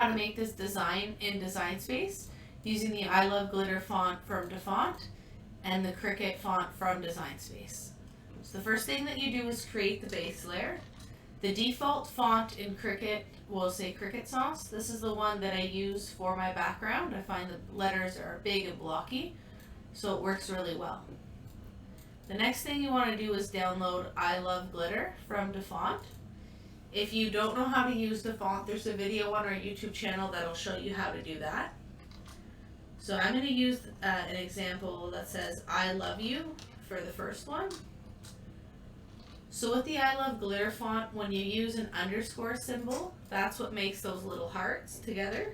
how to make this design in Design Space using the I Love Glitter font from Dafont and the Cricut font from Design Space. So the first thing that you do is create the base layer. The default font in Cricut will say Cricut Sauce. This is the one that I use for my background. I find the letters are big and blocky, so it works really well. The next thing you want to do is download I Love Glitter from Dafont. If you don't know how to use Dafont, there's a video on our YouTube channel that'll show you how to do that. So I'm going to use an example that says I love you for the first one. So with the I Love Glitter font, when you use an underscore symbol, that's what makes those little hearts together.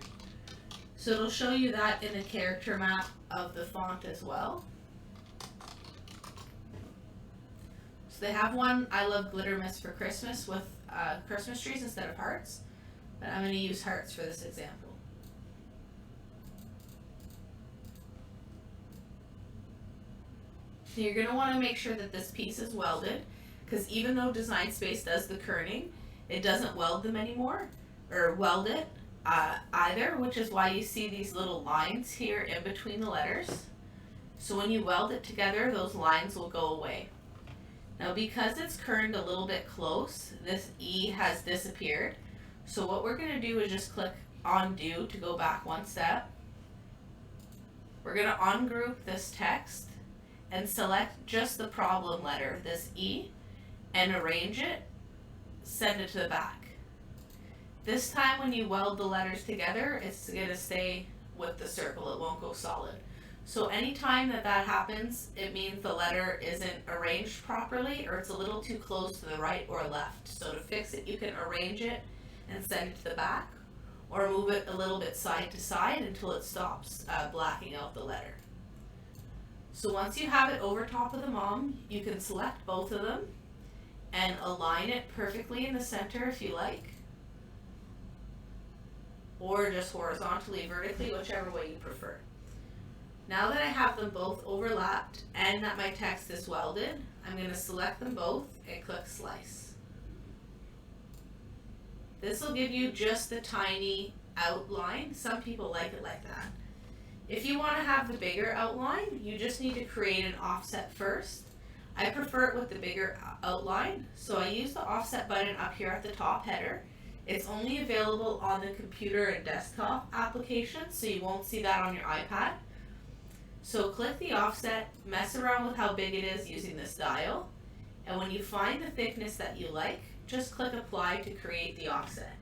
So it'll show you that in the character map of the font as well. So they have one I Love Glitter Mist for Christmas with Christmas trees instead of hearts, but I'm going to use hearts for this example. So you're going to want to make sure that this piece is welded, because even though Design Space does the kerning, it doesn't weld them anymore, or weld it either, which is why you see these little lines here in between the letters. So when you weld it together, those lines will go away. Now because it's kerned a little bit close, this E has disappeared. So what we're going to do is just click undo to go back one step. We're going to ungroup this text and select just the problem letter, this E, and arrange it, send it to the back. This time when you weld the letters together, it's going to stay with the circle, it won't go solid. So anytime that happens, it means the letter isn't arranged properly, or it's a little too close to the right or left. So to fix it, you can arrange it and send it to the back, or move it a little bit side to side until it stops blacking out the letter. So once you have it over top of the mom, you can select both of them and align it perfectly in the center if you like, or just horizontally, vertically, whichever way you prefer. Now that I have them both overlapped and that my text is welded, I'm going to select them both and click Slice. This will give you just a tiny outline. Some people like it like that. If you want to have the bigger outline, you just need to create an offset first. I prefer it with the bigger outline, so I use the offset button up here at the top header. It's only available on the computer and desktop application, so you won't see that on your iPad. So click the offset, mess around with how big it is using this dial, and when you find the thickness that you like, just click apply to create the offset.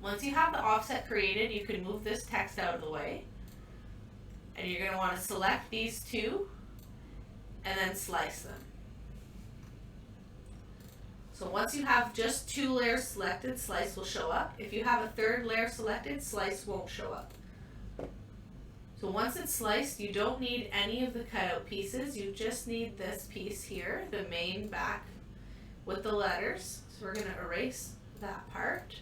Once you have the offset created, you can move this text out of the way, and you're going to want to select these two and then slice them. So once you have just two layers selected, slice will show up. If you have a third layer selected, slice won't show up. So once it's sliced, you don't need any of the cutout pieces. You just need this piece here, the main back with the letters. So we're going to erase that part.